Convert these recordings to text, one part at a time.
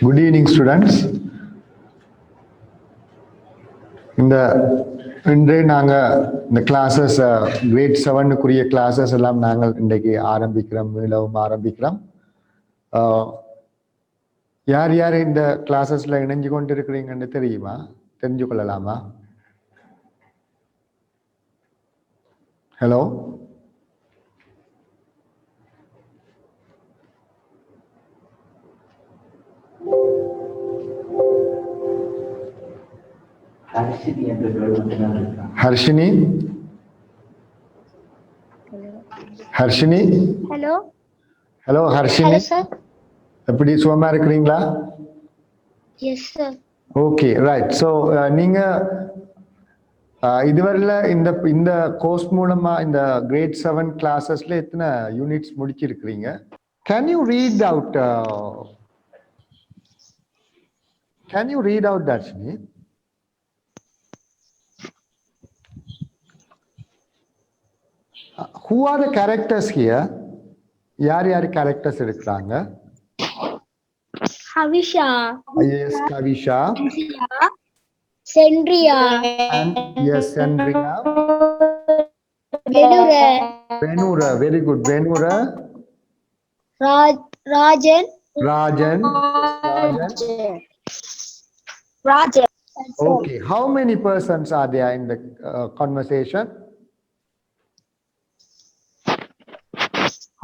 Good evening, students. இன்றைய இந்த classes great 7க்குரிய classes எல்லாம் நாங்கள் இன்றைக்கு மீளவும் ஆரம்பிக்கிறோம். யார் யார் இந்த கிளாஸஸ்ல இணைஞ்சு கொண்டு இருக்கிறீங்கன்னு தெரியுமா? தெரிஞ்சு கொள்ளலாமா? Hello, Harshini. Harshini. Hello. Hello Harshini. எப்படி சுகமா இருக்கிறீங்களா? Yes sir. Okay, right. So நீங்க இதுவரையில இந்த கோர்ஸ் மூலமா இந்த கிரேட் 7 கிளாஸஸ்ல எத்தனை யூனிட்ஸ் முடிச்சிருக்கிறீங்க? Can you read out Darshini? Who are the characters here? யார் யார் characters இருக்கிறாங்க? Havisha. Yes, Kavisha. Sendria. And yes, Sendria. Venura. Venura, very good. Venura. Rajan. Rajan. Rajan. Okay, how many persons are there in the conversation?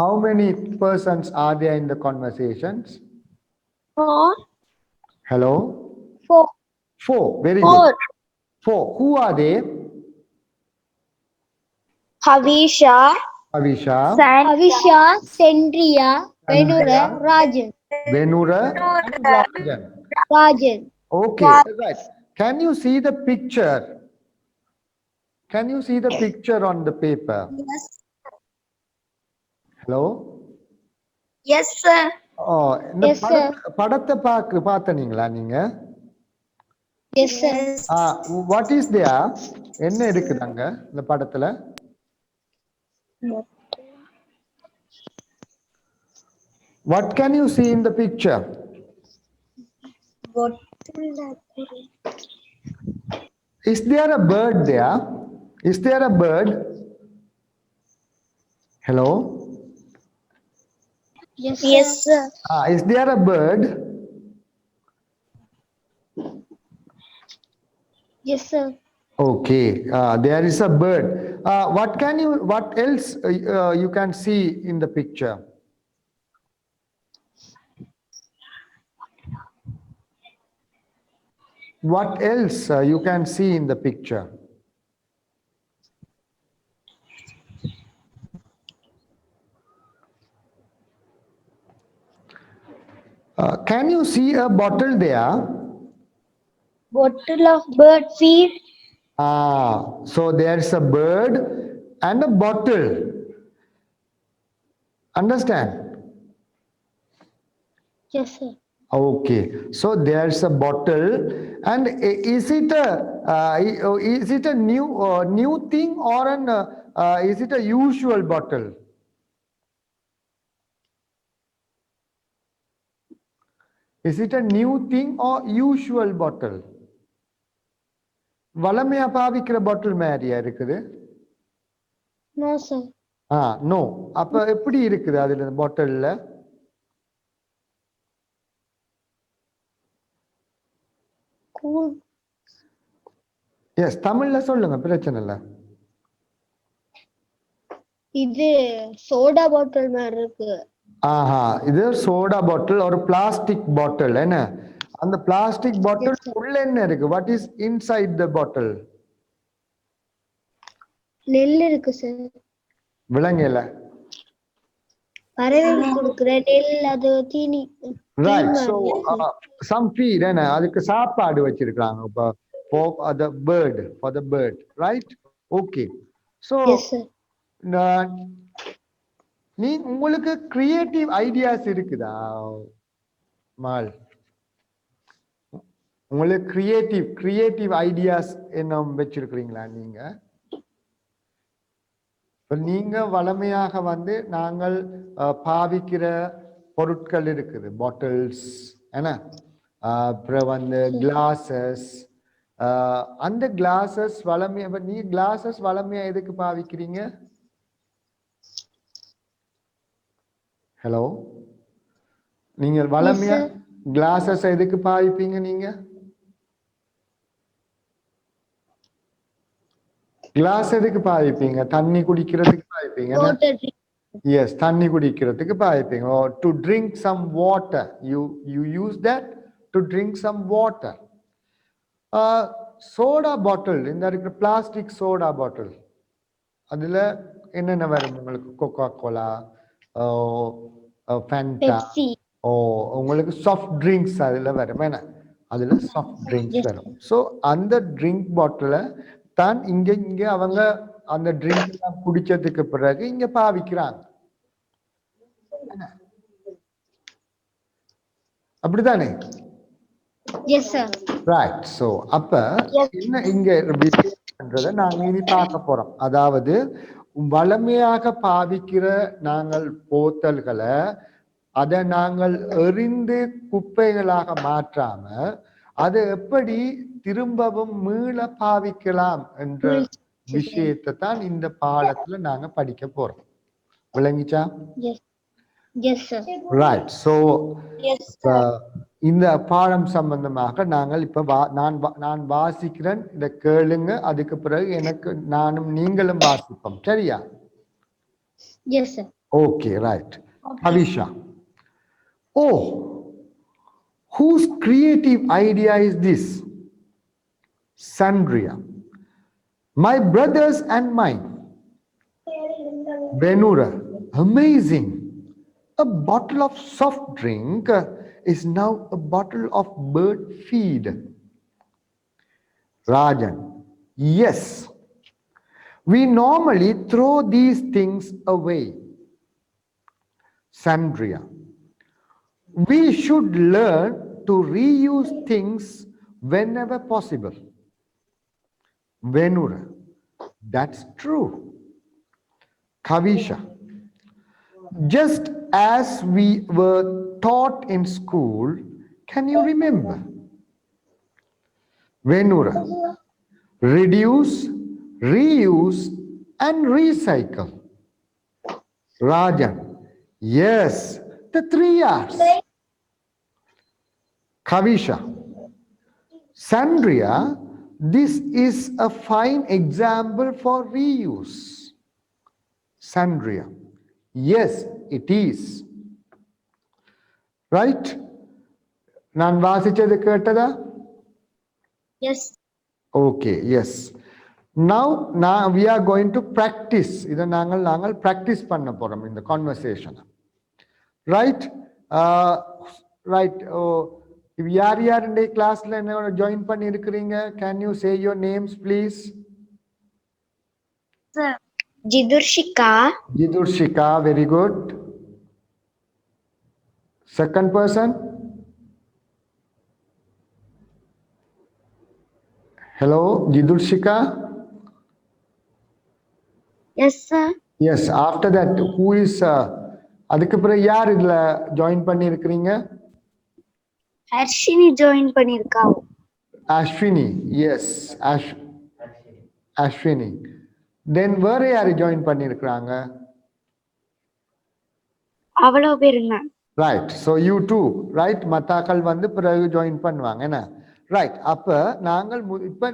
How many persons are there in the conversations? 4. Hello? 4. 4, very 4. good. 4. Who are they? Havisha. Havisha. Havisha, Sendria, Venura, Rajan. Venura and Rajan. Rajan. Okay, right. Can you see the picture? Can you see the picture on the paper? Yes. Hello? Yes, sir. Oh, இந்த Yes, sir. படத்தை பார்த்தனீங்களா நீங்க? Yes, sir. What is there? என்ன இருக்குதாங்க இந்த படத்துல? What can you see in the picture? Is there a bird there? Is there a bird? Hello? Yes, sir. Yes, sir. Is there a bird? Yes, sir. Okay, there is a bird. What else you can see in the picture? What else you can see in the picture? Can you see a bottle there? Bottle of bird feed. So there's a bird and a bottle. Understand? Yes, sir. Okay, so there's a bottle, and is it a new thing or is it a usual bottle? Is it a new thing or usual bottle? வளமையா பாவிக்கிற பாட்டில் மாதிரியா இருக்குது? No, sir. No. அப்ப எப்படி இருக்குது அதுல பாட்டில்ல? Cool. S, தமிழ்ல சொல்லுங்க, பிரச்சனை இல்ல. இது சோடா பாட்டில் மாதிரி இருக்கு. இது சோடா பாட்டில், ஒரு பிளாஸ்டிக் பாட்டில். என்ன அந்த பிளாஸ்டிக் பாட்டில் உள்ள என்ன இருக்கு? வாட் இஸ் இன்சைட் த பாட்டில்? நெல் இருக்கு சார். விலங்கல பறவைக்கு கொடுக்கிற நெல், அது தீனி. ரைட். சோ some feed, என்ன அதுக்கு சாப்பாடு வச்சிருக்காங்க for the bird, right? Okay, so yes sir. உங்களுக்கு கிரியேட்டிவ் ஐடியாஸ் இருக்குதா மால்? உங்களுக்கு கிரியேட்டிவ் ஐடியாஸ் என்ன வச்சிருக்கீங்களா நீங்க? நீங்க வளமையாக நாங்கள் பாவிக்கிற பொருட்கள் இருக்குது, பாட்டில்ஸ் என்ன அப்புறம் வந்து கிளாஸஸ் அந்த கிளாஸஸ் வளமையா நீ கிளாஸஸ் வளமையா எதுக்கு பாவிக்கிறீங்க ஹலோ நீங்கள் வளமையா கிளாஸஸ் எதுக்கு பாவிப்பீங்க நீங்க கிளாஸ் எதுக்கு பாவிப்பீங்க தண்ணி குடிக்கிறதுக்கு பாவிப்பீங்க எஸ் தண்ணி குடிக்கிறதுக்கு பாவிப்பீங்க to drink some water you use that to drink some water soda bottle இந்த இருக்கிற பிளாஸ்டிக் சோடா பாட்டில் அதுல என்னென்ன வரும் உங்களுக்கு கோகோ கோலா ஃபேண்டா உங்களுக்கு சாஃப்ட் ட்ரிங்க்ஸ் அதுல வரும் என்ன அதுல சாஃப்ட் ட்ரிங்க்ஸ் வரும் ஸோ அந்த ட்ரிங்க் பாட்டில தான் இங்க அவங்க அந்த ட்ரிங்க் எல்லாம் குடிச்சதுக்கு பிறகு இங்க பாவிக்கிறாங்க அப்படித்தானே ரைட் ஸோ அப்ப என்ன இங்க விஷயம்ன்றதை நாங்க இனி பார்க்க போறோம் அதாவது வளமையாக பாவிக்கிற நாங்கள் போத்தல்களை அதை நாங்கள் எறிந்து குப்பைகளாக மாற்றாம அதை எப்படி திரும்பவும் மீள பாவிக்கலாம் என்ற விஷயத்தை தான் இந்த பாடத்துல நாங்க படிக்க போறோம் விளங்கிச்சா ரைட் ஸோ இந்த பாடம் சம்பந்தமாக நாங்கள் இப்ப நான் வாசிக்கிறேன் இதை கேளுங்க அதுக்கு பிறகு எனக்கு நானும் நீங்களும் வாசிப்போம் சரியா okay right Avisha O whose creative idea is this Sandria my brothers and mine Benura amazing a bottle of soft drink is now a bottle of bird feed Rajan yes we normally throw these things away Sandria we should learn to reuse things whenever possible Venura that's true Kavisha just as we were taught in school can you remember Venura reduce reuse and recycle Rajan yes the 3 R's Kavisha Sandria this is a fine example for reuse Sandria yes it is right நான் வாசிச்சது கேட்டதா yes okay yes now we are going to practice இத நாங்கள் practice பண்ண போறோம் இந்த conversation right right யார் யார் இந்த கிளாஸ்ல என்ன ஜாயின் பண்ணி இருக்கிறீங்க can you say your names please sir Jidurshika very good second person hello Jidurshika yes sir yes after that who is அதுக்கு பிறகு யார் இதுல ஜாயின் பண்ணி இருக்கிறீங்க Harshini join பண்ணிருக்கா Ashwini yes Ashwini then வேற யார் ஜாயின் பண்ணி இருக்காங்க அவ்வளவு பேருங்க right so you too right மத்தாக்கள் வந்து பிறகு ஜாயின் பண்ணுவாங்க என்ன right அப்ப நாங்கள் இப்ப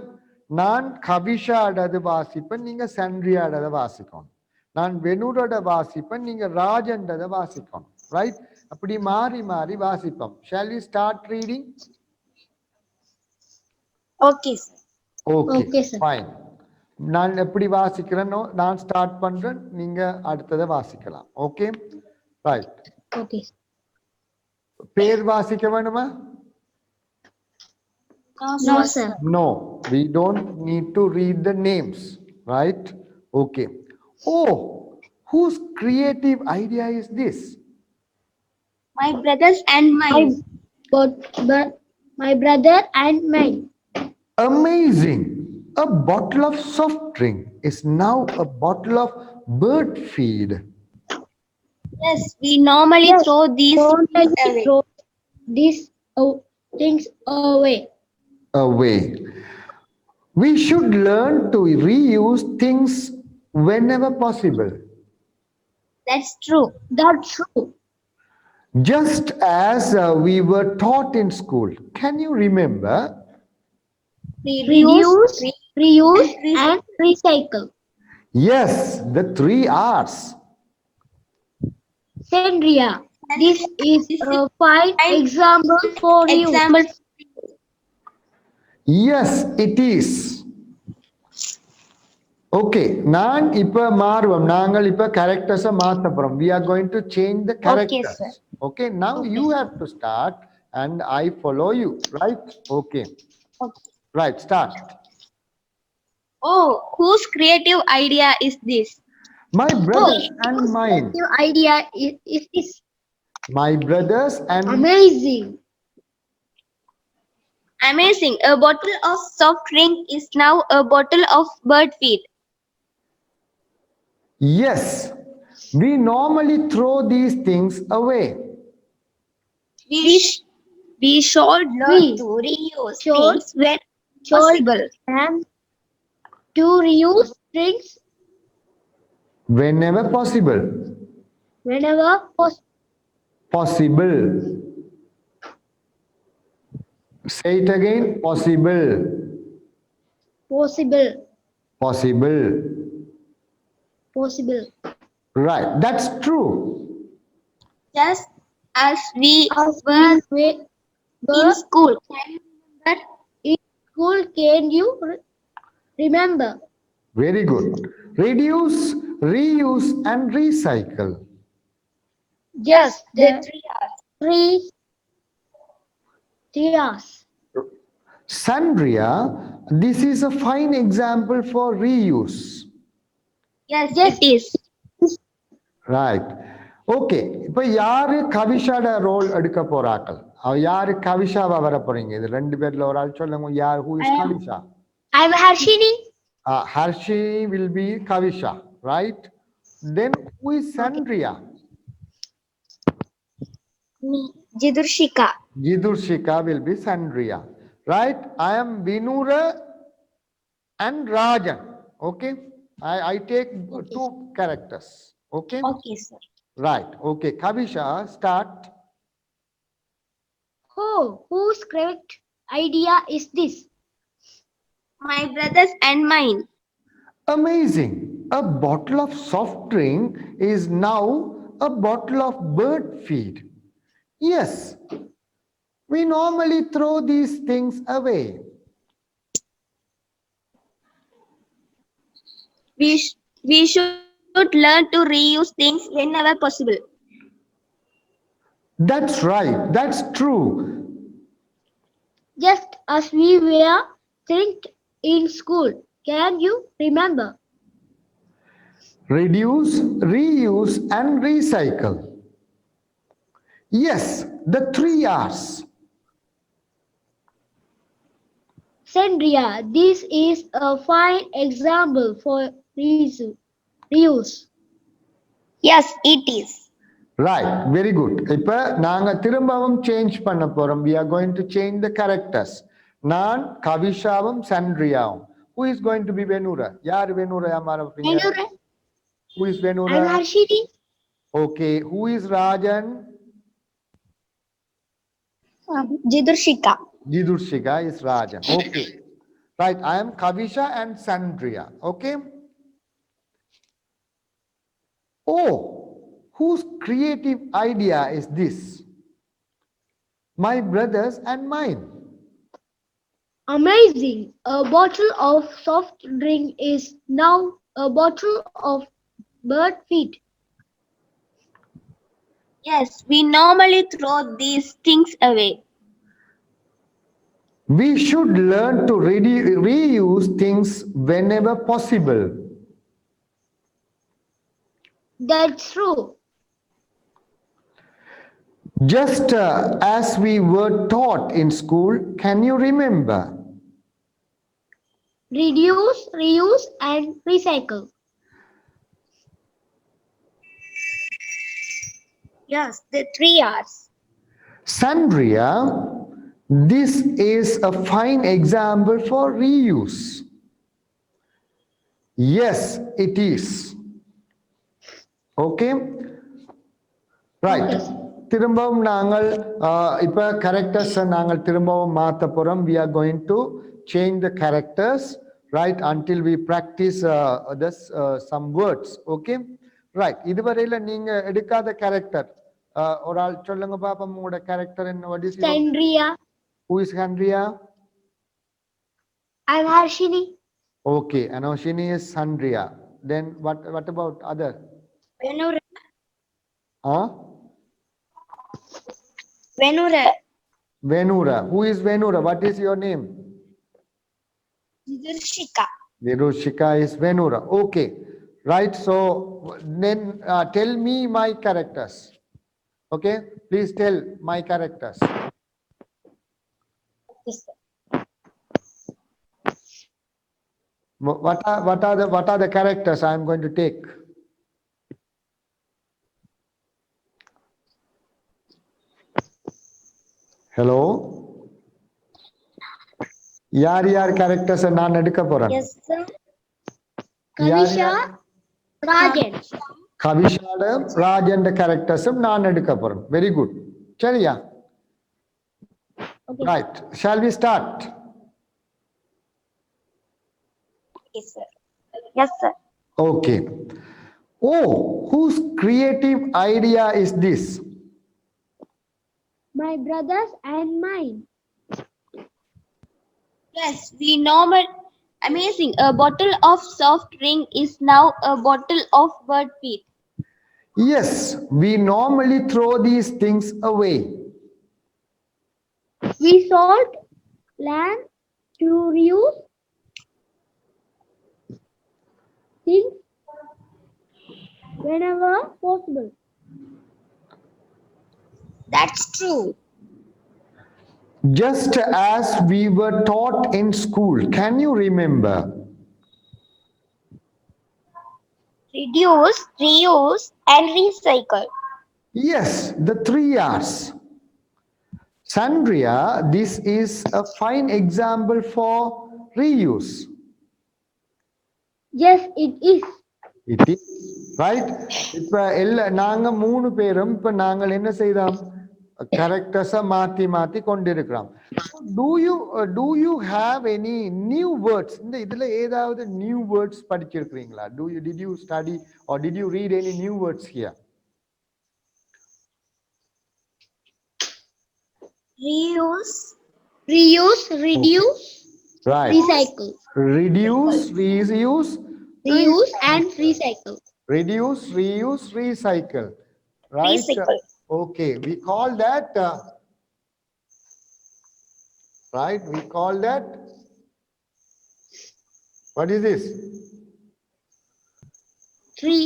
நான் கவிஷாடது வாசிப்பேன் நீங்க சண்ட்ரியாடத வாசிக்கணும் நான் வெனுரோட வாசிப்பேன் நீங்க ராஜன்றத வாசிக்கணும் right அப்படி மாறி மாறி வாசிப்போம் shall we start reading okay sir okay sir fine நான் எப்படி வாசிக்கிறேனோ நான் ஸ்டார்ட் பண்றேன் நீங்க அடுத்தத வாசிக்கலாம் ஓகே ரைட் okay பேர் வாசிக்க வேணுமா no sir no we don't need to read the names right okay oh whose creative idea is this my brothers and mine but my brother and mine amazing a bottle of soft drink is now a bottle of bird feed yes we normally throw these things away. Away. We should learn to reuse things whenever possible. That's true. That's true. Just as we were taught in school. Can you remember? Reduce, reuse, and recycle. Yes, the 3 R's. Sandria, this is a fine example for you. Example. Yes, it is. Okay, நான் இப்ப மாறுவோம் நாங்கள் இப்ப characters மாத்த போறோம். We are going to change the characters. sir. Okay, now you have to start and I follow you, right? Okay. Right, start. Oh, whose creative idea is this? My brothers and mine. Your idea is My brothers and amazing. Amazing. A bottle of soft drink is now a bottle of bird feed. yes, we normally throw these things away. We should learn to reuse things when possible. And to reuse things Whenever possible. whenever Possible. Say it again. Possible. possible. Possible. Possible. Right. That's true. Just as we As were we in were school. Can you remember? in school, can you remember? Very good. Reduce, reuse, and recycle. Yes, the The 3 R's. three R's. Sandria, this is a fine example for reuse. Yes, Yes. it is. Right. Okay. இப்போ யாரு கவிஷாட role எடுக்க போறாக்கள் அவ யாரு கவிஷாவா வர போறீங்க இது ரெண்டு பேர்ல ஒரு ஆள் சொல்லுங்க யார் who is Kavisha I'm Harshini. Harshi will be Kavisha, right? Then who is Sandria? Me, Jidurshika. Jidurshika will be Sandria, right? I am Vinura and Rajan. Okay, I take two characters. Okay, Okay, sir. right. Okay, Kavisha, start. Oh, whose great idea is this? My brothers and mine. Amazing. A bottle of soft drink is now a bottle of bird feed. Yes, we normally throw these things away. We should learn to reuse things whenever possible. That's right. That's true. Just as we were think in school. Can you remember? Reduce, reuse, and recycle. Yes, the 3 R's. Sandria, this is a fine example for reuse. Yes, it is. Right, very good. இப்ப நாங்க திரும்பவும் change பண்ண போறோம். We are going to change the characters. நான் கவிஷாவும் சண்ட்ரியாவும். Who is going to be Venura? யார் வெனூரா மாற போறீங்க? Venura. Who is I'm Venura? Harshini. Okay, who is Rajan? Jidurshika. Jidurshika is Rajan. Okay. Right, I am Kavisha and Sandria. Okay. Oh, whose creative idea is this? My brothers and mine. Amazing. A bottle of soft drink is now a bottle of bird feed. Yes, we normally throw these things away. We should learn to reuse things whenever possible. That's true. Just as we were taught in school, can you remember? Reduce, reuse, and recycle. Yes, the 3 R's. Sandria, This is a fine example for reuse. Yes, it is. Okay? Right. திரும்பவும் நாங்கள் இப்ப characters நாங்கள் திரும்பவும் மாத்த போறோம். We are going to change the characters, right, until we practice this some words. Okay? Right. இதுவரையில நீங்க எடுக்காத character ஒரு ஆள் சொல்லுங்க பாப்போம் உங்களோட character என்ன? What is your? Sandria. Who is Andrea? I'm Harshini. Okay, and Oshini is Sandria. Then what about other? Venura. Huh? Venura. Venura. Who is Venura? What is your name? Vidushika. Virushika is Venura. Okay. Right. So then tell me my characters. Okay. Please tell my characters. Yes, sir. What are the characters I am going to take? Hello. யார் characters நான் எடுக்க போறேன்? Yes, sir. Kavisha. Rajan. கவிஷாட Rajan charactersம் நான் எடுக்க போறேன். Very good. சரியா? Okay. Right. Shall we start? Yes, sir. Yes, sir. Okay. Oh, whose creative idea is this? My brothers and mine. Yes, we normal. Amazing. A bottle of soft drink is now a bottle of bird feed. Yes, we normally throw these things away. We salt land to reuse things whenever possible. That's true. Just as we were taught in school. Can you remember? Reduce, reuse, and recycle. Yes, the 3 R's. Sandria, this is a fine example for reuse. Yes, it is. It is, right? இப்ப நாங்க 3 பேரும் இப்ப நாங்கள் என்ன செய்தோம்? Characters மாத்தி கொண்டிருக்கிறோம். Do you have any new words? இதுல ஏதாவது new words படிச்சிருக்கீங்களா? Did you study or did you read any new words here? Reuse, Reuse, reduce, Right. recycle. Reduce, reuse, Reuse and recycle. reduce, reuse, recycle. Right? recycle. Okay, we call that right, we call that, what is this? Three.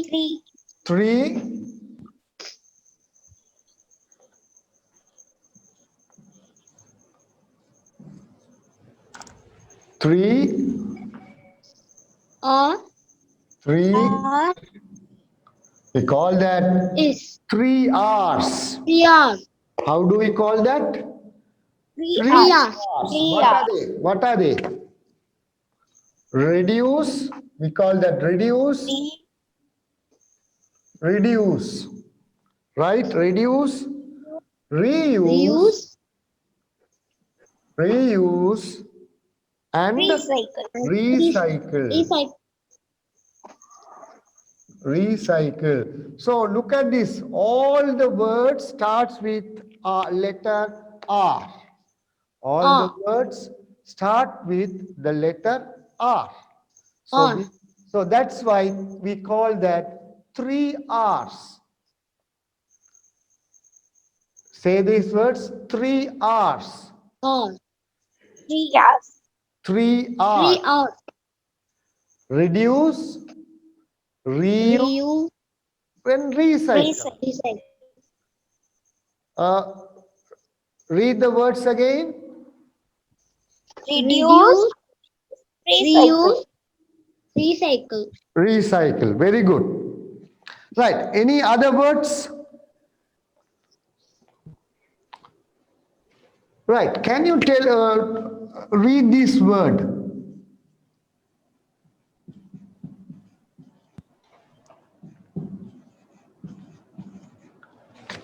3 Or 3 Or we call that is 3 R's. 3 R. How do we call that? three 3 R's. R's. What are they? Reduce, we call that reduce. Reduce, right? Reduce, reuse, reuse, and Recycle. recycle. Recycle. Recycle. So look at this. All the words starts with letter R. All the words start with the letter R. R. So that's why we call that 3 R's. Say these words, 3 R's. Or 3 R's. 3 R's. 3 R. Reduce, reuse, Reuse, and recycle. recycle. Read the words again. Reduce, recycle. Reuse, recycle. Recycle. Very good. Right. Any other words? Right. Can you tell, read this word?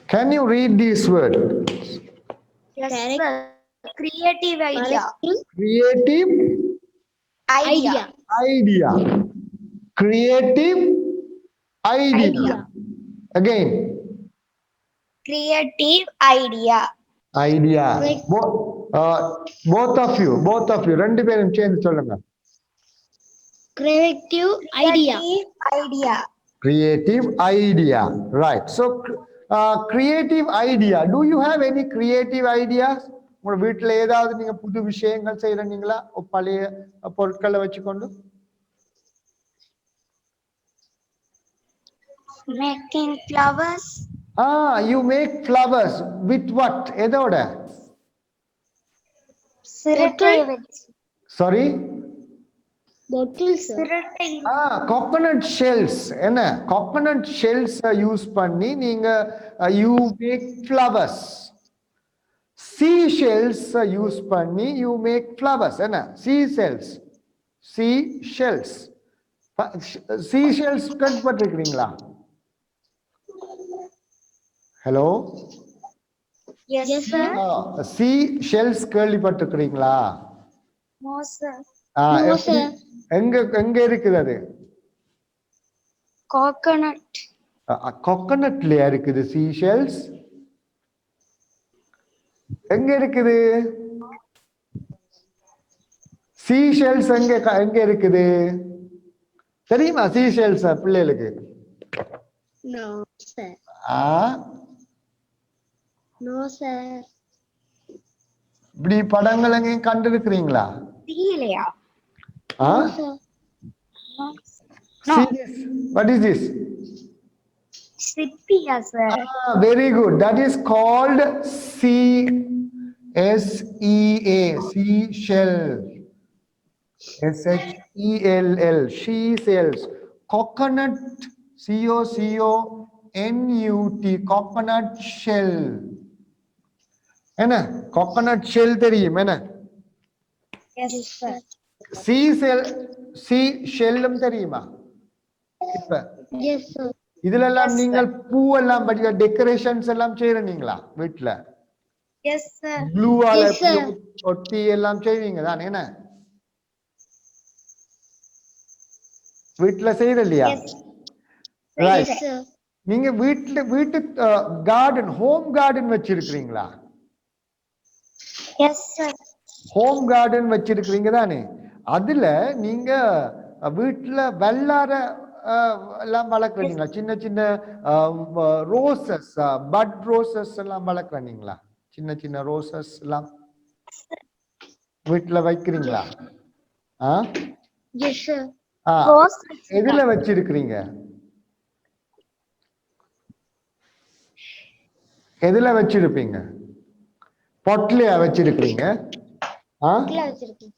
Can you read this word? Yes, Correct. sir. Creative idea. Creative Idea. idea. Creative idea. Idea. Again, Creative idea. idea. Correct. Both of you, ரெண்டு பேரும் சேர்ந்து சொல்லுங்க. Creative idea. Creative idea. Creative idea. Right. So, creative idea. Do you have any creative ideas? உங்க வீட்டுல ஏதாவது நீங்க புது விஷயங்கள் செய்யறீங்களா பழைய பொருட்களை வச்சுக்கொண்டு? Making flowers. You make flowers with what? எதோட? சிரட்டை வச்சு. Sorry? Bottle, sir. சிரட்டை. Coconut shells. என்ன? Coconut shells யூஸ் பண்ணி நீங்க you make flowers. Seashells use பண்ணி you make flowers. என்ன? Seashells. Seashells கேள்விப்பட்டிருக்கிறீங்களா? ஹலோ? Yes, sir. Seashells கேள்விப்பட்டிருக்கிறீங்களா? No, sir. No, sir. எங்க இருக்குது அது? Coconut. கோகனட்லயா இருக்குது seashells? எங்க இருக்குது? seashells எங்க இருக்குது? தெரியுமா seashells பிள்ளைகளுக்கு? No, sir. No, sir. இப்படி படங்கள் எங்கேயும் கண்டிருக்கிறீங்களா? தெரியலையா? No, sir. No. What is this? சிப்பியா, sir. Very good. That is called SEA, seashell. SHELL, seashells. Coconut, COCONUT, coconut shell. என்ன? coconut shell தெரியும் என்ன? Yes, sir. seashell தெரியுமா? இப்ப Yes, sir. இதுல எல்லாம் Yes, நீங்கள் பூவெல்லாம் படிக்க டெக்கரேஷன்ஸ் எல்லாம் செய்யறீங்களா வீட்டுல? Yes, sir. ப்ளூவால Yes, sir. ஒட்டி எல்லாம் செய்வீங்க தானே என்ன? வீட்டுல செய்யற இல்லையா? Yes. Right. Yes, sir. நீங்க வீட்டு கார்டன், ஹோம் கார்டன் வச்சிருக்கீங்களா? Yes, sir. ஹோம் கார்டன் வச்சிருக்கீங்க தானே? அதுல நீங்க வீட்டுல வெள்ளார எல்லாம் வளர்க்குறீங்களா? சின்ன சின்ன ரோசஸ், பட் ரோசஸ் எல்லாம் வளர்க்குறீங்களா? சின்ன சின்ன ரோசஸ் எல்லாம் வீட்டுல வைக்கிறீங்களா? Yes, sir. Rose. எதுல வச்சிருக்கிறீங்க? எதுல வச்சிருப்பீங்க? பொட்லயா வச்சிருக்கீங்க? Bottle வச்சிருக்கேன்.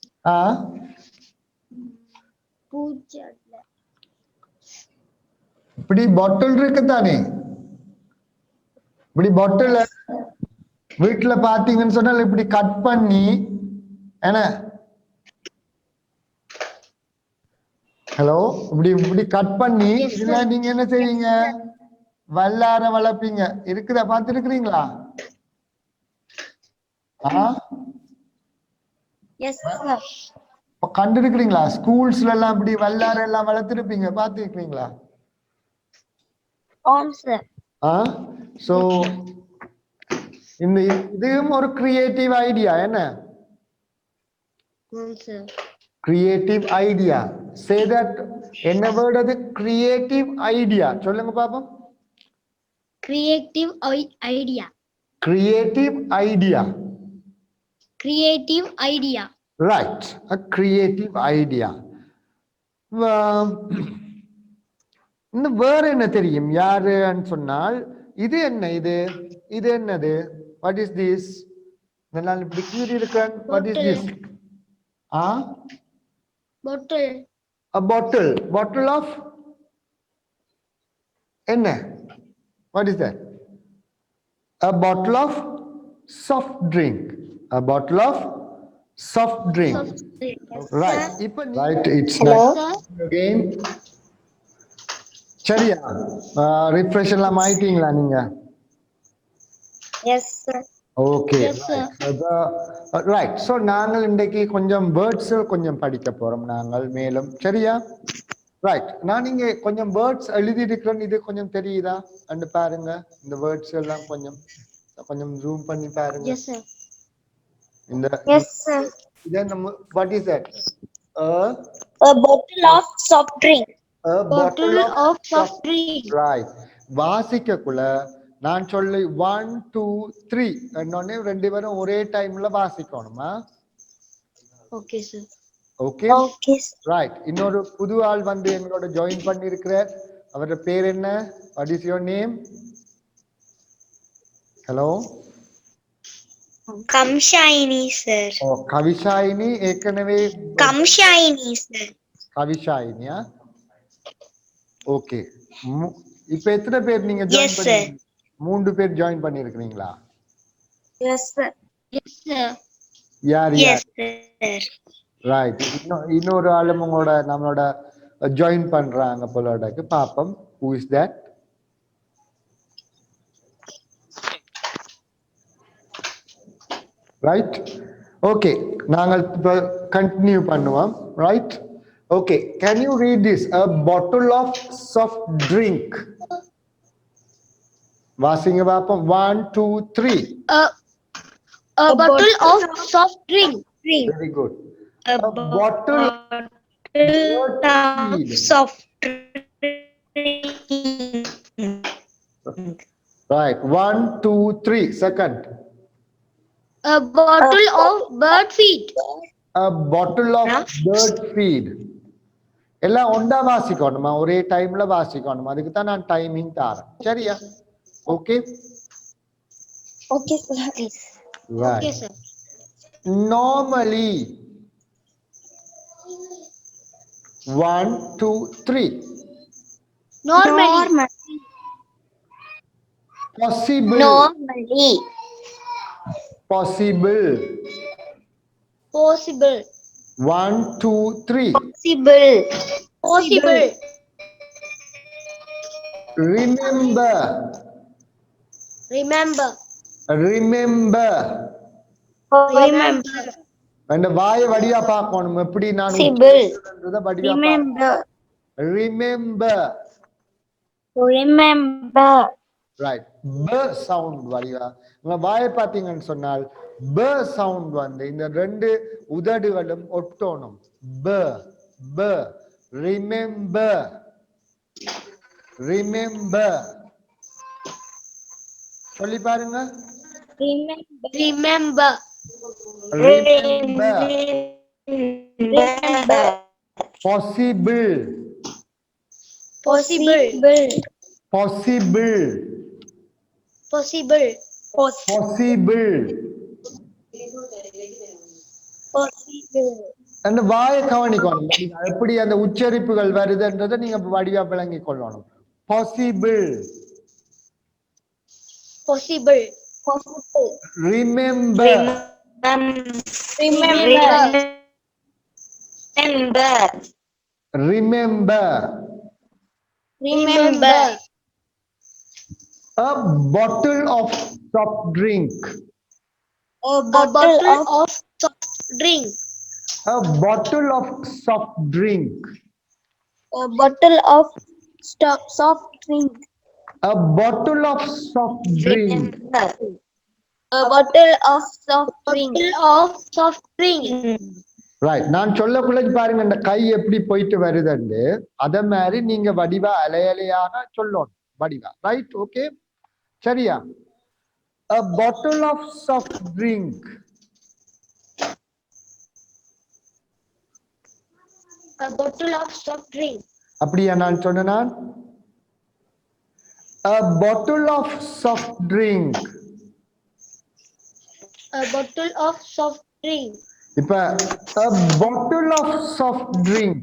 பூச்செடில. இப்படி பாட்டில் இருக்கு தானே? இப்படி பாட்டில் வீட்டுல பாத்தீங்கன்னு சொன்னால் இப்படி கட் பண்ணி என்ன? ஹலோ, இப்படி கட் பண்ணி Yes, sir. இதுல நீங்க என்ன செய்வீங்க? வல்லார வளர்ப்பீங்க. இருக்குதா? பாத்துருக்கிறீங்களா? Yes, sir. கண்டிருக்கிறீங்களா? ஸ்கூல்ஸ்ல எல்லாம் இப்படி வல்லார எல்லாம் வளர்த்திருப்பீங்க, பாத்துருக்கீங்களா? Sir. சோ இதுவும் ஒரு கிரியேட்டிவ் ஐடியா. என்ன? No, sir. Creative idea. Say that. என்ன வேர்ட் அது? Creative idea. சொல்லுங்க பாப்போம். Creative idea. Creative idea. Creative idea. Right. A creative idea. இந்த வேற என்ன தெரியும் யாருன்னு சொன்னால், இது என்ன? இது என்னது? What is this? இதெல்லாம் இப்படி கீறி இருக்கிறேன். What is this? Bottle. A bottle. Bottle of என்ன? What is that? A bottle of soft drink. A bottle of soft drink. Soft drink. Right. இப்ப right, it's Hello? nice again. சரியா? Refresh எல்லாம் ஆயிட்டீங்களா நீங்க? Yes, sir. Okay, Yes, sir. right. So நாங்கள் இன்றைக்கு கொஞ்சம் words கொஞ்சம் படிக்க போறோம் நாங்கள் மேலும். சரியா? ரைட். நான் இங்க கொஞ்சம் வேர்ட்ஸ் எழுதி இருக்கிறேன், இது கொஞ்சம் தெரியுதா? அண்ட் பாருங்க இந்த வேர்ட்ஸ் எல்லாம் கொஞ்சம் கொஞ்சம் ஜூம் பண்ணி பாருங்க. Yes, sir. இந்த Yes, sir. இத நம்ம what is that? A bottle of soft drink. A Bottle of soft drink. right. வாசிக்கக்குள்ள நான் சொல்லி 1 2 3 என்னொன்னே ரெண்டு பேரும் ஒரே டைம்ல வாசிக்கணுமா? Okay, sir. Okay Okay, sir. Right. இன்னொரு புது ஆள் வந்து எங்களோட ஜாயின் பண்ணி இருக்கிறார். அவரோட பேர் என்ன? What is your name? Hello. Kamshayini, sir. ஓ கவிஷாயினி. ஏற்கனவே Kamshayini, sir. கவிஷாயினியா? ஓகே. இப்ப எத்தனை பேர் நீங்க Yes, ஜாயின் sir. பண்ணி? 3 பேர் ஜாயின் பண்ணி இருக்கீங்களா? Yes, sir. Yes, sir. யார் Yes, யார்? sir. ரைட். இன்னொரு ஆளும் உங்களோட நம்மளோட ஜாயின் பண்றாங்க போலோடக்கு பாப்போம். Who is that? Right. Okay, நாங்கள் இப்ப கண்டினியூ பண்ணுவோம். Right. Okay, can you read this? A bottle of soft drink. வாசிங்க பாப்போம். 1 2 3. A bottle of soft drink. Very good. A bottle of soft drink. Right. 1 2 3. Second. A bottle of bird feed. A bottle of bird feed. எல்லாம் ஒண்டா வாசிக்கணுமா? ஒரே டைம்ல வாசிக்கணுமா? அதுக்கு தான் நான் timing தரேன். சரியா? Okay. Okay, sir. Please. Right. Okay, sir. Normally. 1 2 3. Normally. Possible. Normally. Possible. Possible. 1 2 3. Possible. Possible. Remember. Remember. Remember. Remember. அந்த வாயை வடிவா பார்க்கணும். எப்படி நான் Possible. வடிவா Remember. Remember. Remember. Right. B sound வடிவா. உங்க வாயை பார்த்தீங்கன்னு சொன்னால் B sound வந்து இந்த ரெண்டு உதடுகளும் ஒட்டணும். B B. Remember. Remember. சொல்லி பாருங்க. Remember. Remember. Remember. Possible. Possible. Possible. Possible. Possible. Possible. அந்த வாயை கவனிக்கணும். எப்படி அந்த உச்சரிப்புகள் வருதுன்றதை நீங்க வடிவா விளங்கிக் கொள்ளணும். Possible. Possible. Remember. Remember. Remember. A bottle of soft drink. A bottle of soft drink. A bottle of soft drink. A bottle of soft drink. A bottle of soft drink. A bottle of soft drink. Bottle of soft drink. Right. நான் சொல்லக்குள்ள பாருங்க இந்த கை எப்படி போயிட்டு வருதுன்னு அத மாதிரி நீங்க வடிவா அலையலையாக சொல்லணும். வடிவா. ரைட். ஓகே. சரியா? A bottle of soft drink. A bottle of soft drink. அப்படியா நான் சொன்னேனா? A bottle of soft drink. A bottle of soft drink. இப்ப a bottle of soft drink.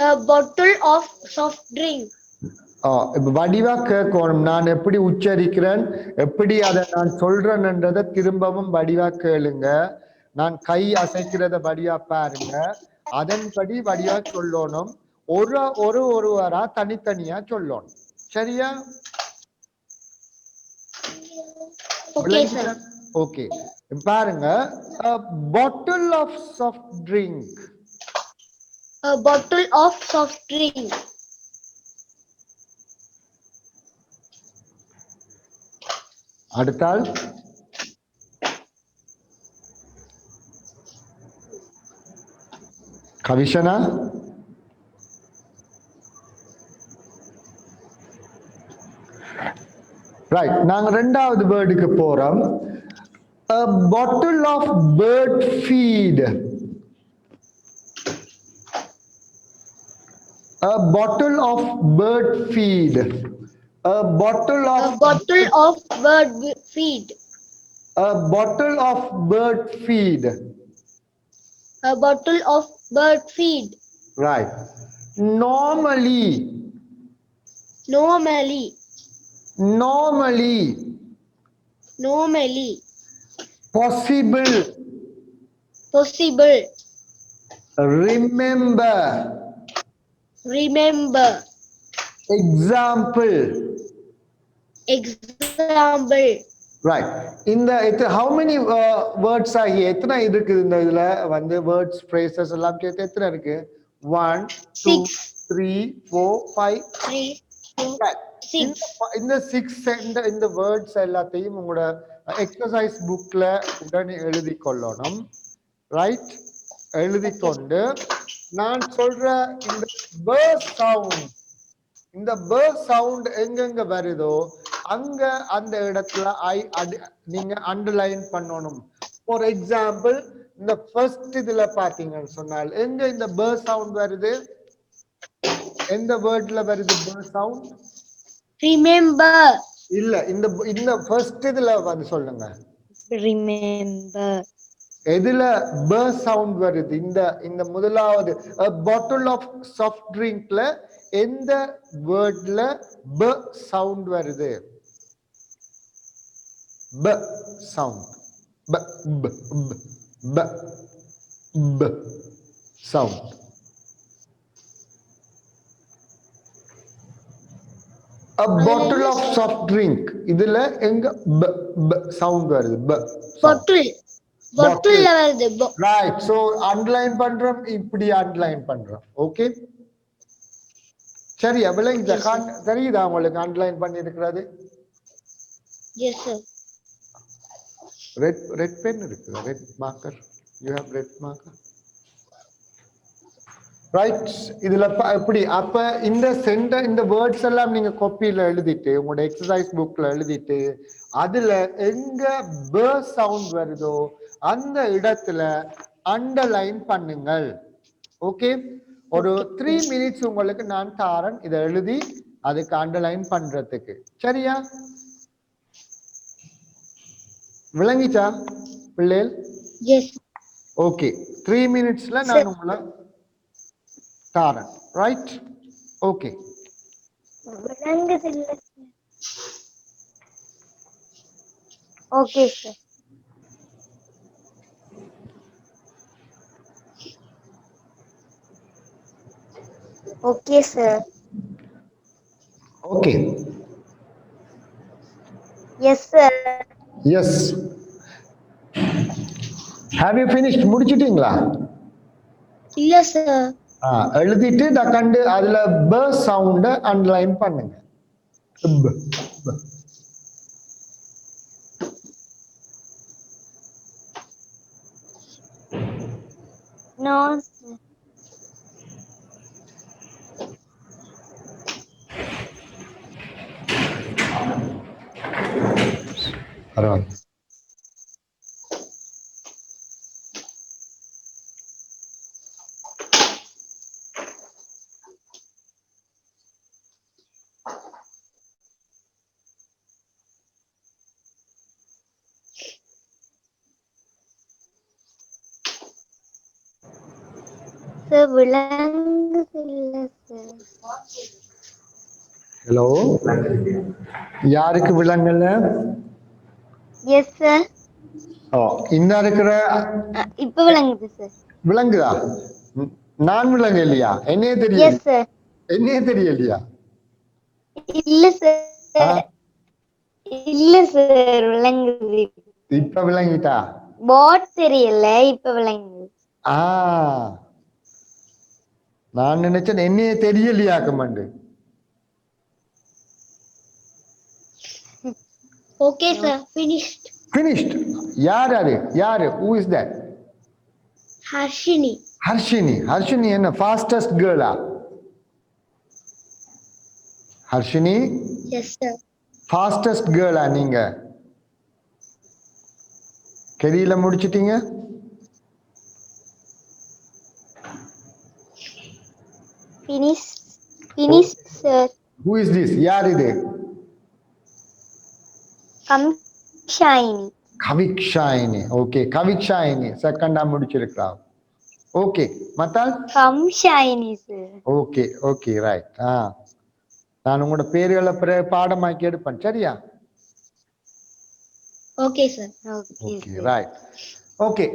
A bottle of soft drink. இப்ப வடிவா கேட்கணும். நான் எப்படி உச்சரிக்கிறேன், எப்படி அதை நான் சொல்றேன்ன்றதை திரும்பவும் வடிவா கேளுங்க. நான் கை அசைக்கிறத வடிவா பாருங்க. அதன்படி வடிவா சொல்லணும். ஒருவரா தனித்தனியா சொல்லணும். சரியா? Okay, sir. ஓகே. பாருங்க, a bottle of soft drink. A bottle of soft drink. அடுத்தால் கவிஷனா. ரைட், நாங்க ரெண்டாவது வேர்டுக்கு போறோம். A bottle of bird feed. A bottle of bird feed. A bottle of A bottle of bird feed. a bottle of bird feed. A bottle of bird feed. Right. Normally. Normally. Normally. Normally. Possible. Possible. Remember. Remember. Example. Example. Right. இந்த how many words are here? எத்தனை இருக்குது இந்த இதுல வந்து words phrases எல்லாம் சேர்த்து எத்தனை இருக்கு? 1 2 Six. 3 4 5 Three. Two. Right. Six. இந்த 6 இந்த வேர்ட்ஸ் எல்லாத்தையும் உங்களோட எக்ஸசைஸ் புக்ல உடனே எழுதி கொள்ளணும். ரைட், எழுதி கொண்டு நான் சொல்ற இந்த பேர்ட் சவுண்ட், இந்த பேர்ட் சவுண்ட் எங்கெங்க வருதோ அங்க அந்த இடத்துல நீங்க அண்டர்லைன் பண்ணணும். ஃபார் எக்ஸாம்பிள், இந்த ஃபர்ஸ்ட் இதுல பாத்தீங்கன்னு சொன்னால் எங்க இந்த பேர்ட் சவுண்ட் வருது, எந்த வேர்ட்ல வருது பேர்ட் சவுண்ட்? Remember. இல்ல, இந்த ஃபர்ஸ்ட் இதுல வந்து சொல்லுங்க. Remember. எதுல பேர்ட் சவுண்ட் வருது? இந்த முதலாவது a bottle of soft drinkல எந்த வேர்ட்ல b சவுண்ட் வருது? b sound. b b b b sound. A bottle of soft drink இதுல எங்க b சவுண்ட் வருது? b Bottle. Bottle வருது. ரைட். சோ அண்டர்லைன் பண்றோம், இப்படி அண்டர்லைன் பண்றோம். ஓகே, சரி. விளங்குதா? தெரியுதா உங்களுக்கு அண்டர்லைன் பண்ணி இருக்கிறது? Yes, sir. ரெட் பென் இருக்கு, red marker. You have red marker. Right. இதுல எப்படி அப்ப இந்த வேர்ட்ஸ் எல்லாம் நீங்க காப்பியில எழுதிட்டு உங்களோட எக்ஸசைஸ் புக்ல எழுதிட்டு அதுல எங்க ப சவுண்ட் வருதோ அந்த இடத்துல அண்டர்லைன் பண்ணுங்கள். ஓகே, ஒரு 3 மினிட்ஸ் உங்களுக்கு நான் தாரன் இதை எழுதி அதுக்கு அண்டர்லைன் பண்றதுக்கு. சரியா? விளங்கிச்சா பிள்ளைகள்? Yes. ஓகே, 3 மினிட்ஸ்ல நான் உங்களை தாரன். ரைட்? ஓகே. விளங்குதில்லை. Okay, sir. Okay, sir. Okay. Yes, sir. Yes. Have you finished? முடிச்சிட்டீங்களா? இல்ல சார். எழுதிட்டு கண்டு அதுல ப சவுண்ட அண்டர்லைன் பண்ணுங்க. No. பரவாயில்ல. Sir விளங்குதில்லை sir. ஹலோ, யாருக்கு விலங்கல்ல? Yes, sir. ஓ, இந்த இருக்கிற இப்ப விளங்குது சார். விலங்குதா? நான் விலங்கு இல்லையா? என்னையே Yes, தெரியல. sir. என்னையே தெரியலையா? இல்ல ஆ, சார். இல்ல சார் விளங்குது. இப்ப விளங்கிட்டா? பாட் தெரியல இப்ப விளங்குது. ஆ, நான் நினைச்சேன் என்னையே தெரியலையாக்கமாண்டு. Okay, sir. Finished. Finished. யார் அது? யாரு? Who is that? Harshini. Harshini. Harshini என்ன ஃபாஸ்டஸ்ட் கேர்ளா? Harshini Yes, sir. ஃபாஸ்டஸ்ட் கேர்ளா நீங்க? கெரியில முடிச்சிட்டீங்க? Finished, sir. Who is this? யார் இது? Kamshayini. கவிக்ஷாயினி. ஓகே, கவிக்ஷாயினி செகண்டா முடிச்சிருக்கா. ஓகே, மத்தால்? Kamshayini, sir. Okay okay, right. நான் உங்களோட பேர்களை பாடமாக்கி எடுப்பேன், சரியா? Okay, sir. Okay, okay, sir. Right. Okay,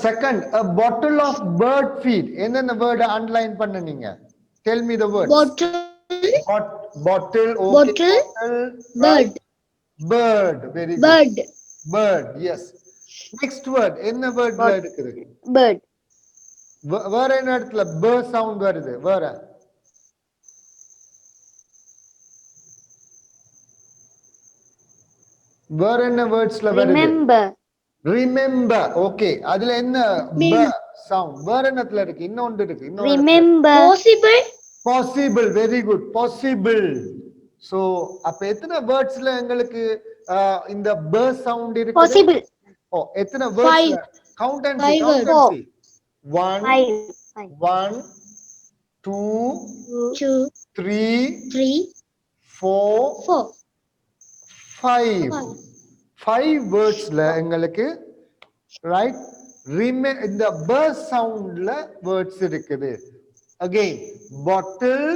second a bottle of bird feed. என்னென்ன வேர்ட் அண்டர்லைன் பண்ண நீங்க? Tell me the words. Bottle, Bottle, okay. Bottle, right. bird, Bird, very good. bird, Bird, yes. Next word, என்ன வேர்ட்ல இருக்குது? Bird. வேற என்ன இடத்துல b sound வருது? வேற வேற என்ன வேர்ட்ஸ்ல வருது? Remember. Remember, okay. அதுல என்ன b Mem- சவுண்ட்? வேற என்னத்துல இருக்கு? இன்னொன்று இருக்கு. Remember. possible, Possible, very good. Possible. So அப்ப எத்தனை வேர்ட்ஸ்ல எங்களுக்கு இந்த b சவுண்ட் இருக்கு? Possible. ஓ, எத்தனை வேர்ட்ஸ்ல? Five. Count and see, Five count words. and see. 1 Five. 1 2 two, 3 three, 4 four, 5 5 வேர்ட்ஸ்ல எங்களுக்கு ரைட் இந்த b சவுண்ட்ல வேர்ட்ஸ் இருக்குது. அகைன் பாட்டில்,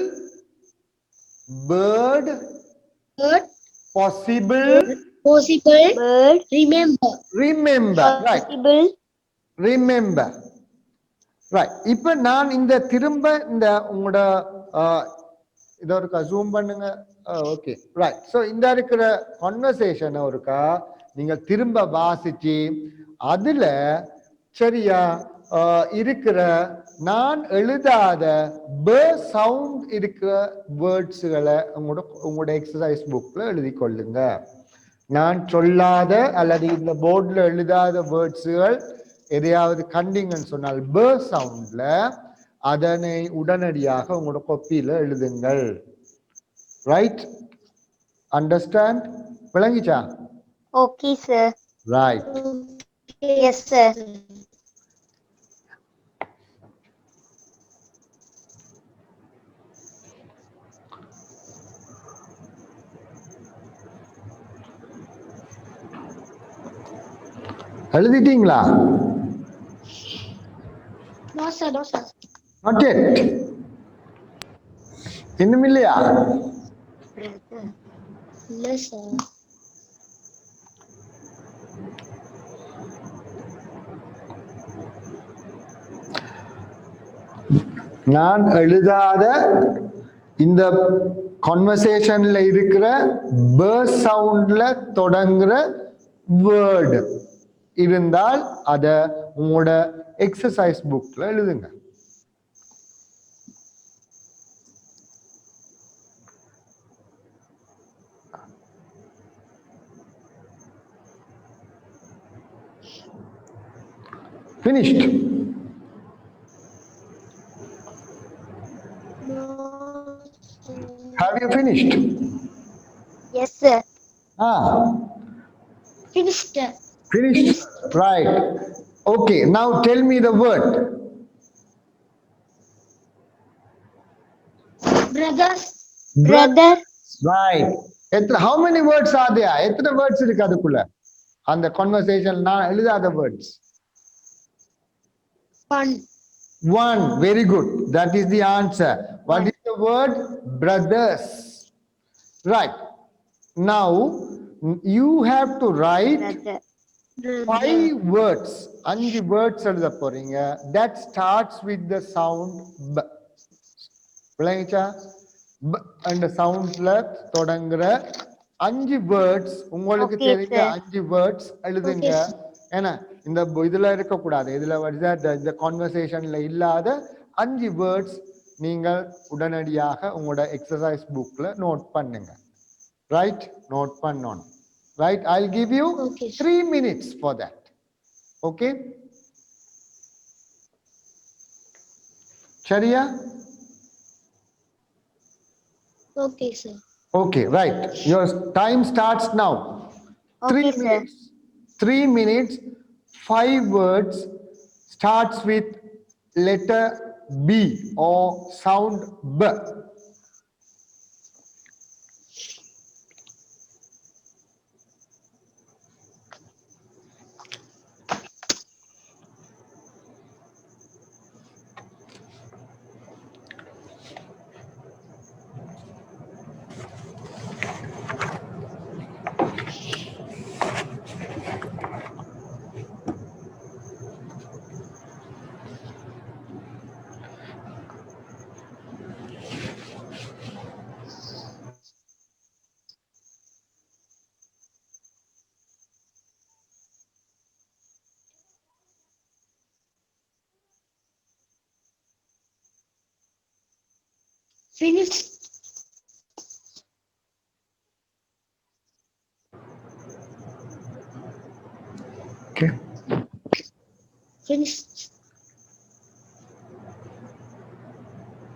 bird, bird, possible, possible, Bird. remember, remember, right? Possible. Remember, right. இப்ப நான் இந்த திரும்ப இந்த உங்களோட இத ஒருக்கா ஜூம் பண்ணுங்க. Okay, right. ஸோ இந்த இருக்கிற கான்வர்சேஷனை ஒருக்கா நீங்க திரும்ப வாசிச்சு அதுல சரியா இருக்கிற நான் எழுதாத b சவுண்ட் இருக்கிற வேர்ட்ஸ்களை உங்களோட எக்ஸசைஸ் புக்ல எழுதி கொள்ளுங்க. நான் சொல்லாத அல்லது இந்த போர்ட்ல எழுதாத வேர்ட்ஸுகள் எதையாவது கண்டிங்கன்னு சொன்னால் b சவுண்ட்ல அதனை உடனடியாக உங்களோட கொப்பியில எழுதுங்கள். ரைட்? அண்டர்ஸ்டாண்ட்? விளங்கிச்சா? Okay, sir. Right. Yes, sir. எழுதிட்டீங்களா? no sir, no sir, Not yet. இன்னும் இல்லையா? no sir, நான் எழுதாத இந்த கான்வர்சேஷன்ல இருக்கிற b சவுண்ட்ல தொடங்குற வேர்டு இருந்தால் அத உங்களோட எக்ஸசைஸ் புக்ல எழுதுங்க. Finished? no, Have you finished? Yes, sir. finished, Finished. Right. Okay, now tell me the word. brothers, Brother. Right. How many words are there? எத்தனை words இருக்கு அதுக்குள்ள? அந்த conversation நான் எழுதாத words. one, One. Very good. That is the answer. What word brothers. Right. Now you have to write Brother. 5 words. 5 words எழுத போறீங்க. That starts with the sound b. விளங்கிச்சா? b and soundல தொடங்குற 5 words உங்களுக்கு Okay, தெரிஞ்ச sir. 5 words எழுதுங்க. Okay, sir. ஏன்னா இந்த இதுல இருக்க கூடாது. இதுல இந்த கான்வர்சேஷன்ல இல்லாத 5 words நீங்கள் உடனடியாக உங்களோட எக்ஸசைஸ் புக்ல நோட் பண்ணுங்க. Right? Note பண்ணணும். Right? I'll give you Okay, sir. 3 minutes for that. Okay? Sharia? Okay, sir. Okay, right. Your time starts now. 3 Okay, sir. minutes. 3 minutes, 5 words starts with letter B or sound B. Finished. Okay. Finished.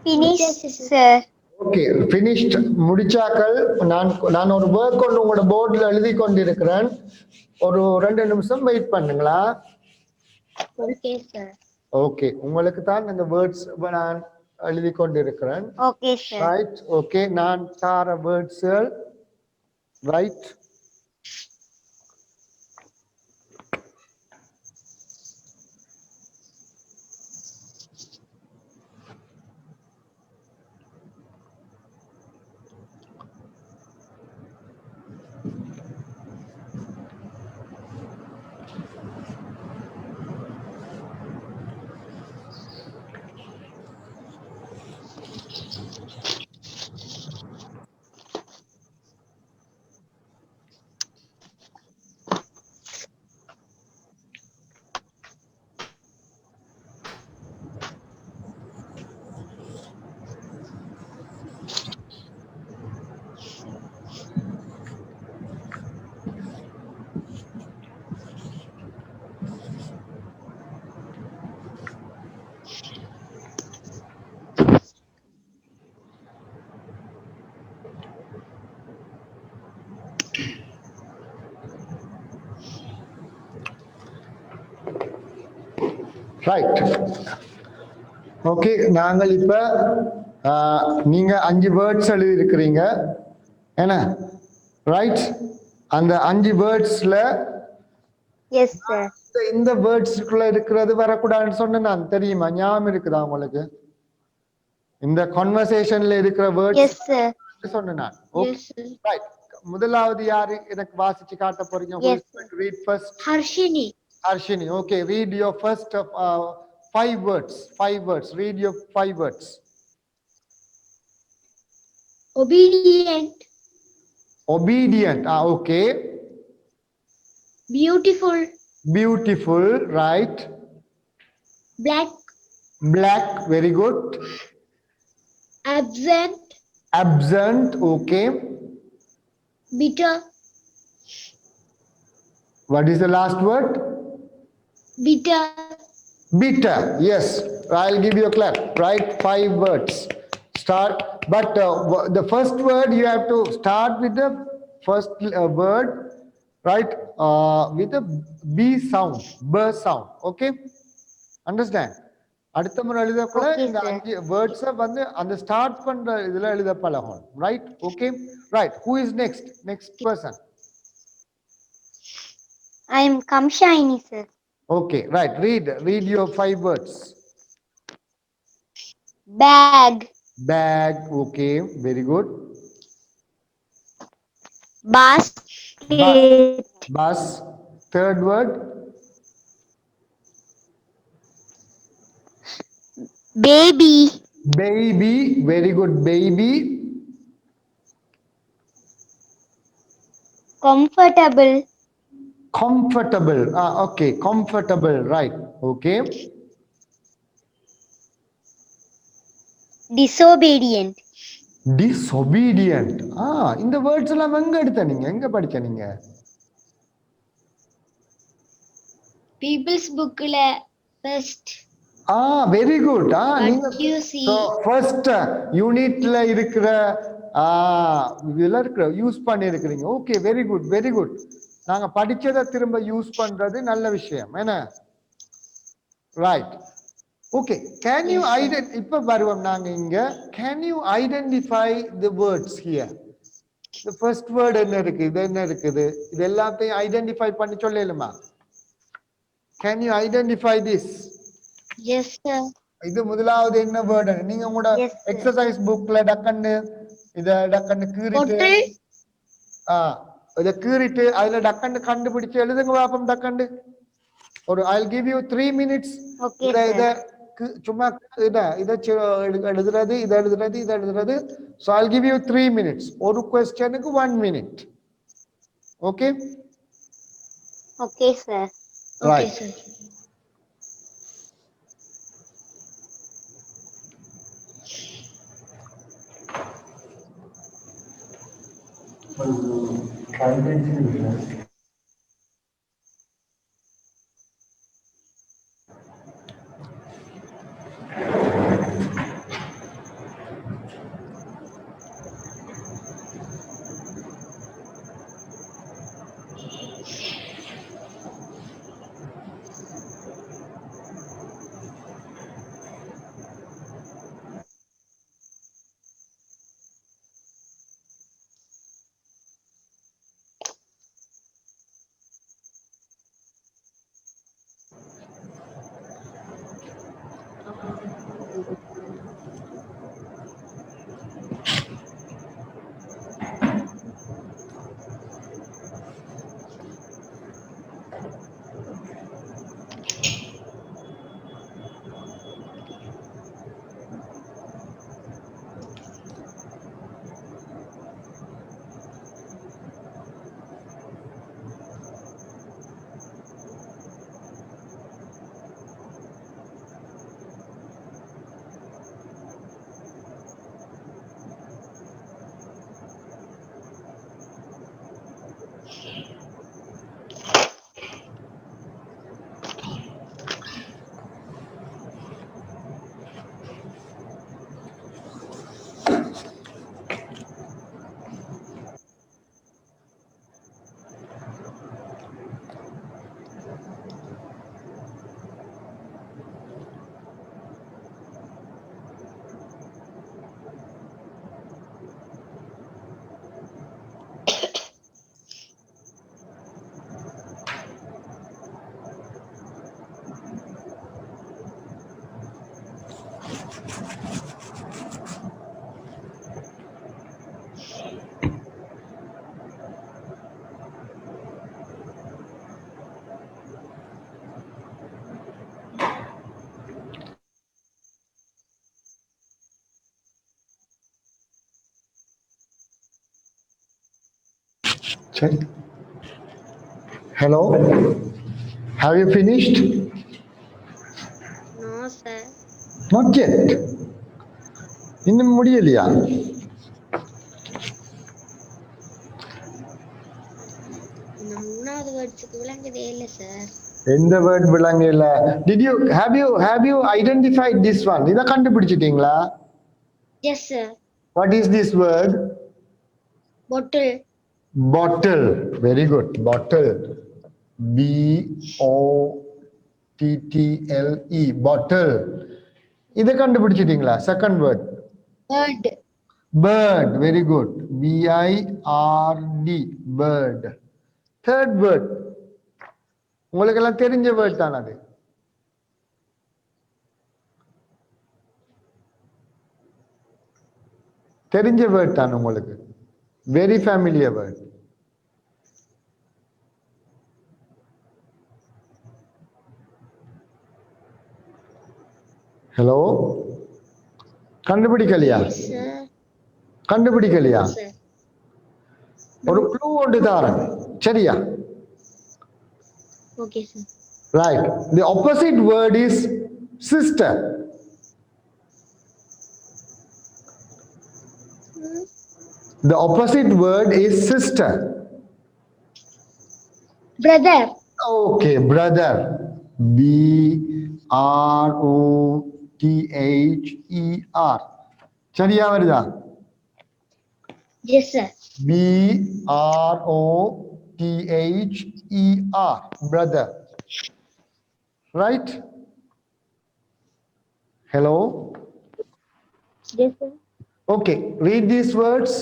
Finish, Yes, yes, yes. sir. Okay finished முடிச்சாக்கள் நான் ஒரு work ஒன்று உங்களோட போர்டில் எழுதி கொண்டிருக்கிறேன். ஒரு 2 நிமிஷம் wait பண்ணுங்களா? Okay, sir. ஓகே உங்களுக்கு தான் இந்த வேர்ட்ஸ் நான் எழுதி கொண்டிருக்கிறேன். Okay, sir. ரைட் ஓகே நான் தார வேர்ட்ஸ்கள் ரைட் ரைட் ஓகே நாங்கள் இப்ப நீங்க 5 வேர்ட்ஸ் எழுதி இருக்கிறீங்க என்ன ரைட் அந்த 5 வேர்ட்ஸ்ல Yes, sir. இந்த வேர்ட்ஸ்க்குள்ள இருக்கிறது வரக்கூடாதுன்னு சொன்ன நான் தெரியுமா ஞாபகம் இருக்குதா உங்களுக்கு இந்த கான்வர்சேஷன்ல இருக்கிற Yes, வேர்ட்ஸ் sir. சொன்னேன் நான் Yes, sir. ரைட் முதலாவது யாரு எனக்கு வாசிச்சு காட்ட போறீங்க Yes, read first Harshini. Arshini, okay, read your first 5 words. 5 words. Read your 5 words. Obedient. Obedient. Okay. Beautiful. Beautiful. Right. Black. Black. Very good. Absent. Absent. Okay. Bitter. What is the last word? Bitter. Bitter. Yes. I'll give you a clap. Write 5 words. Start. But the first word you have to start with the first word. Right. With a B sound. B sound. Okay. Understand? அடுத்த முறை எழுதக்குள்ள Okay, இந்த sir. 5 வேர்ட்ஸை வந்து அந்த start பண்ற இதுல எழுத பழகும் right okay right who is next person I am Kamshini, sir. Okay right read your 5 words Bag. Bag. Okay, very good. Bus. Basket. Bus. Third word. Baby. Baby. Very good. Baby. Comfortable. Comfortable. Ah, okay. Comfortable. Right. Okay. Disobedient. Disobedient. இந்த words எல்லாம் எங்க எடுத்த நீங்க எங்க படிச்ச நீங்க People's book first. Very good What நீங்க you see. First யூனிட்ல இருக்கிற இதுல இருக்கிற யூஸ் பண்ணி இருக்கிறீங்க okay very good very good நாங்க படிச்சதை திரும்ப யூஸ் பண்றது நல்ல விஷயம் என்ன ரைட் ஓகே கேன் யூ இப்ப வருவோம் நாங்க இங்க can you identify the words here the first word என்ன இருக்கு இது என்ன இருக்குது இது எல்லாத்தையும் ஐடென்டிஃபை பண்ணி சொல்லலுமா can you identify this Yes, sir. இது முதலாவது என்ன வேர்ட் நீங்க உங்களோட Yes, sir. எக்ஸசைஸ் புக்ல டக்கன்னு இத டக்கன்னு கீறிட்டு இத கீறிட்டு அதுல டக்கன்னு கண்டுபிடிச்சு எழுதுங்க பாப்போம் டக்கன்னு ஒரு I'll give you 3 minutes Okay, இத sir. சும்மா இத எழுதுறது இத எழுதுறது இத எழுதுறது so I'll give you 3 minutes ஒரு क्वेश्चनக்கு 1 minute okay Okay, sir. right Okay, sir. சரி hello have you finished No, sir. not yet இன்னும் முடியலையா இந்த மூணாவது வேர்ட்ஸுக்கு விளங்குதே இல்ல சார் எந்த வேர்ட் விளங்கல did you have you identified this one இத கண்டுபிடிச்சிட்டீங்களா yes sir what is this word bottle bottle very good bottle b o t t l e bottle இத கண்டுபிடிச்சிட்டீங்களா second word bird bird very good b I r d bird third word உங்களுக்கு எல்லாம் தெரிஞ்ச word தான் அது தெரிஞ்ச word தான் உங்களுக்கு. Very familiar word. ஹலோ, கண்டுபிடிக்கலையா? Yes, sir. கண்டுபிடிக்கலையா? Yes, sir. ஒரு க்ளூ ஒன்று தாரேன், சரியா? Okay, sir. Right. The opposite word is sister. The opposite word is sister. Brother. Okay, brother. BROTHER. சரியா வருதா? Yes, sir. BROTHER. Brother. Right? Hello? Yes, sir. Okay, read these words.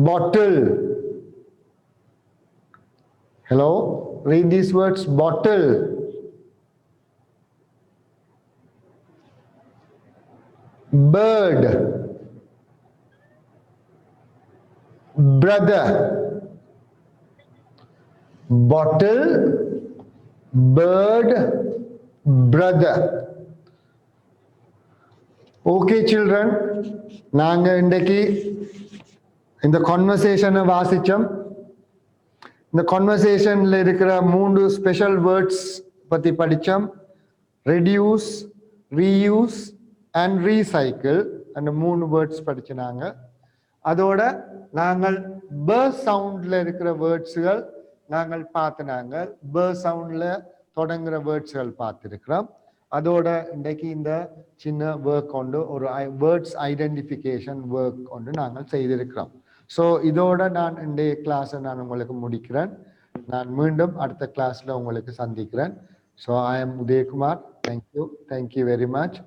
Bottle. Hello? Read these words. Bottle. Bird. Brother. Bottle, bird, brother. Okay, children. நாங்க இன்றைக்கு இந்த கான்வர்சேஷனை வாசிச்சோம். இந்த கான்வர்சேஷன்ல இருக்கிற 3 special words பத்தி படிச்சோம். Reduce, reuse and recycle. அந்த 3 words படிச்சினாங்க. அதோட நாங்கள் ப சவுண்ட்ல இருக்கிற வேர்ட்ஸ்கள் நாங்கள் பார்த்துனாங்க. ப சவுண்ட்ல தொடங்குற வேர்ட்ஸ்கள் பார்த்துருக்கிறோம். அதோட இன்றைக்கு இந்த சின்ன ஒர்க் கொண்டு ஒரு வேர்ட்ஸ் ஐடென்டிஃபிகேஷன் ஒர்க் கொண்டு நாங்கள் செய்திருக்கிறோம். ஸோ இதோட நான் இன்றைய கிளாஸை நான் உங்களுக்கு முடிக்கிறேன். நான் மீண்டும் அடுத்த கிளாஸ்ல உங்களுக்கு சந்திக்கிறேன். So I am Udayakumar. Thank you very much.